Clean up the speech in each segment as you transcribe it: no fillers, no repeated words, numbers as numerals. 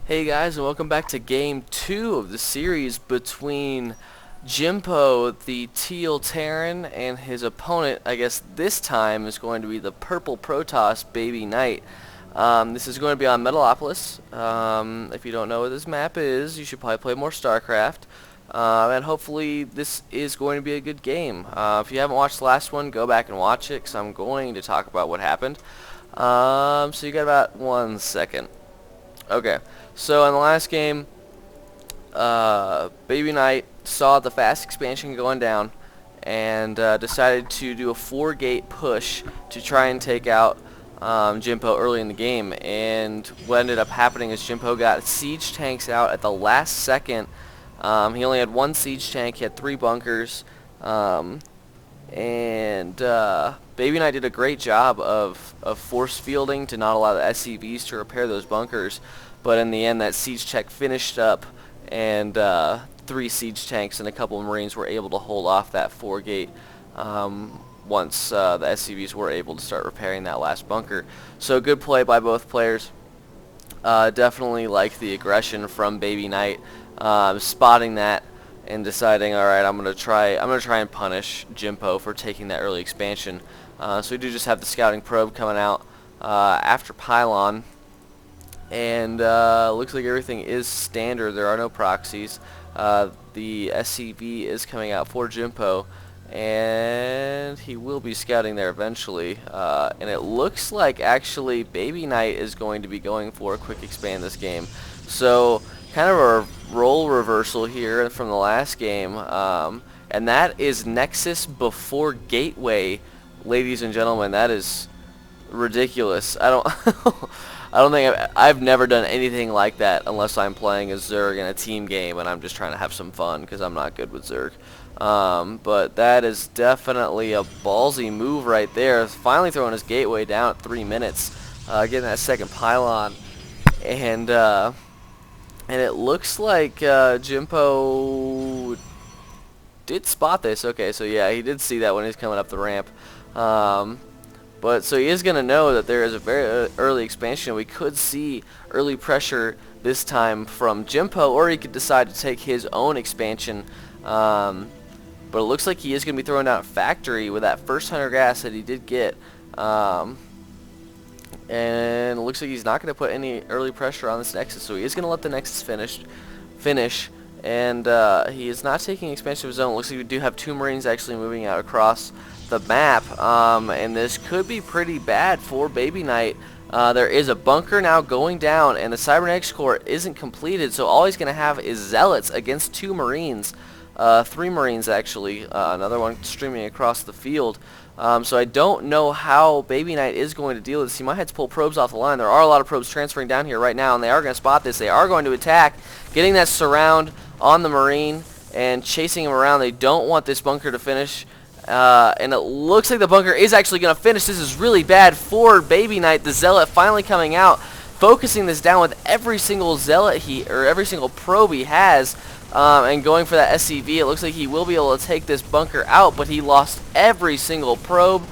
Hey guys, and welcome back to game 2 of the series between Jimpo, the Teal Terran, and his opponent. I guess this time is going to be the Purple Protoss, BabyKnight. This is going to be on Metalopolis. If you don't know what this map is, you should probably play more StarCraft. And hopefully this is going to be a good game. If you haven't watched the last one, go back and watch it, because I'm going to talk about what happened. So you got about 1 second. Okay, so in the last game, BabyKnight saw the fast expansion going down and decided to do a 4-gate push to try and take out Jimpo early in the game. And what ended up happening is Jimpo got siege tanks out at the last second. He only had 1 siege tank, he had 3 bunkers, and BabyKnight did a great job of force fielding to not allow the SCVs to repair those bunkers, but in the end that siege check finished up, and 3 siege tanks and a couple of Marines were able to hold off that 4-gate once the SCVs were able to start repairing that last bunker. So good play by both players. Definitely liked the aggression from BabyKnight, spotting that and deciding, all right, I'm gonna try and punish Jimpo for taking that early expansion. So we do just have the scouting probe coming out after pylon, and looks like everything is standard. There are no proxies. The SCV is coming out for Jimpo, and he will be scouting there eventually. And it looks like actually BabyKnight is going to be going for a quick expand this game. So kind of a role reversal here from the last game, and that is Nexus before Gateway, ladies and gentlemen. That is ridiculous. I don't I don't think I've never done anything like that unless I'm playing as Zerg in a team game and I'm just trying to have some fun because I'm not good with Zerg. But that is definitely a ballsy move right there. Finally throwing his Gateway down at 3 minutes, getting that second pylon, and it looks like Jimpo did spot this. Okay, so yeah, he did see that when he's coming up the ramp. But so he is going to know that there is a very early expansion. We could see early pressure this time from Jimpo, or he could decide to take his own expansion. But it looks like he is going to be throwing down a factory with that first 100 gas that he did get. And it looks like he's not going to put any early pressure on this Nexus, so he is going to let the Nexus finish, and he is not taking expansion of his own. It looks like we do have 2 Marines actually moving out across the map, and this could be pretty bad for BabyKnight. There is a bunker now going down, and the Cybernetics Core isn't completed, so all he's going to have is Zealots against 2 Marines. 3 Marines actually, another one streaming across the field. So I don't know how BabyKnight is going to deal with this. He might have to pull probes off the line. There are a lot of probes transferring down here right now, and they are going to spot this. They are going to attack, getting that surround on the Marine and chasing him around. They don't want this bunker to finish, and it looks like the bunker is actually going to finish. This is really bad for BabyKnight. The Zealot finally coming out, focusing this down with every single Zealot every single probe he has. And going for that SCV. It looks like he will be able to take this bunker out, but he lost every single probe,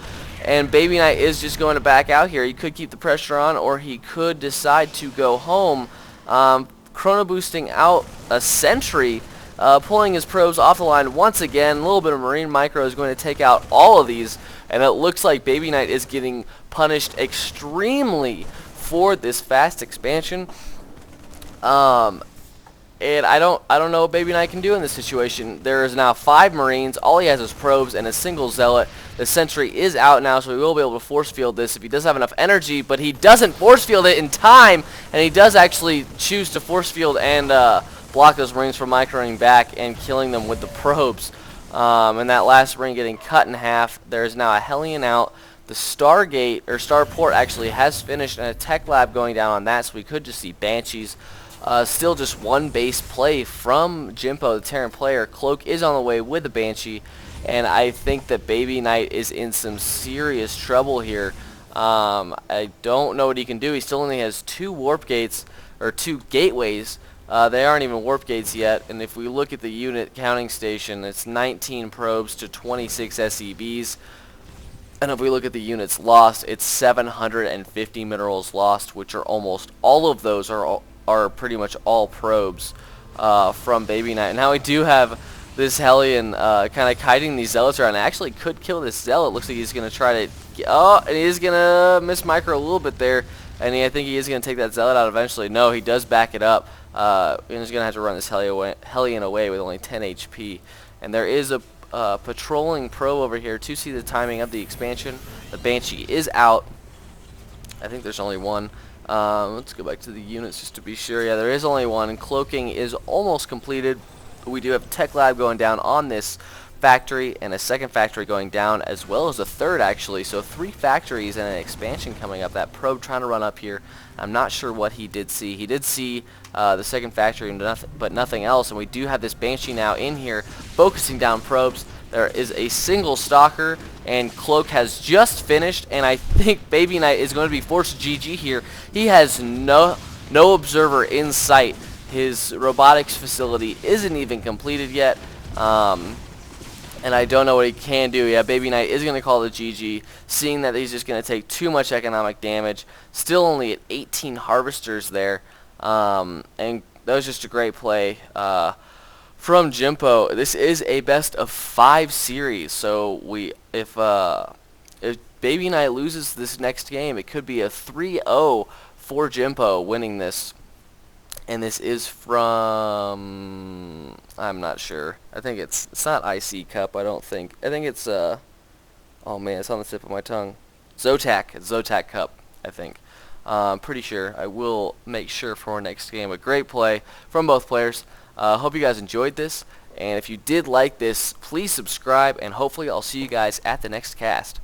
and BabyKnight is just going to back out here. He could keep the pressure on, or he could decide to go home. Chrono boosting out a sentry, pulling his probes off the line once again. A little bit of Marine Micro is going to take out all of these, and it looks like BabyKnight is getting punished extremely for this fast expansion. And I don't know what BabyKnight can do in this situation. There is now 5 Marines. All he has is probes and a single Zealot. The sentry is out now, so he will be able to force field this if he does have enough energy, but he doesn't force field it in time, and he does actually choose to force field and block those Marines from microing back and killing them with the probes. And that last Marine getting cut in half. There is now a Hellion out. The Stargate, or Starport, actually has finished, and a Tech Lab going down on that, so we could just see Banshees. Still just 1 base play from Jimpo, the Terran player. Cloak is on the way with the Banshee, and I think that BabyKnight is in some serious trouble here. I don't know what he can do. He still only has 2 warp gates, or 2 gateways. They aren't even warp gates yet, and if we look at the unit counting station, it's 19 probes to 26 SCVs. And if we look at the units lost, it's 750 minerals lost, which are almost all of those are are pretty much all probes from BabyKnight. Now we do have this Hellion kind of kiting these Zealots around. Actually could kill this Zealot. Looks like he's going to try to... Oh, and he is going to miss Micro a little bit there. And I think he is going to take that Zealot out eventually. No, he does back it up. And he's going to have to run this Hellion away with only 10 HP. And there is a patrolling probe over here to see the timing of the expansion. The Banshee is out. I think there's only one. Let's go back to the units just to be sure. Yeah, there is only one. And cloaking is almost completed. We do have Tech Lab going down on this factory and a second factory going down, as well as a third actually. So 3 factories and an expansion coming up. That probe trying to run up here. I'm not sure what he did see. He did see the second factory, but nothing else. And we do have this Banshee now in here focusing down probes. There is a single stalker, and Cloak has just finished, and I think BabyKnight is going to be forced to GG here. He has no observer in sight. His robotics facility isn't even completed yet, and I don't know what he can do. Yeah, BabyKnight is going to call the GG, seeing that he's just going to take too much economic damage. Still only at 18 harvesters there, and that was just a great play from Jimpo. This is a best of 5 series, so if BabyKnight loses this next game, it could be a 3-0 for Jimpo winning this. And this is from, I'm not sure. I think it's not IC Cup, I don't think. I think it's, oh man, it's on the tip of my tongue. Zotac. It's Zotac Cup, I think. Pretty sure. I will make sure for our next game. A great play from both players. Hope you guys enjoyed this. And if you did like this, please subscribe. And hopefully I'll see you guys at the next cast.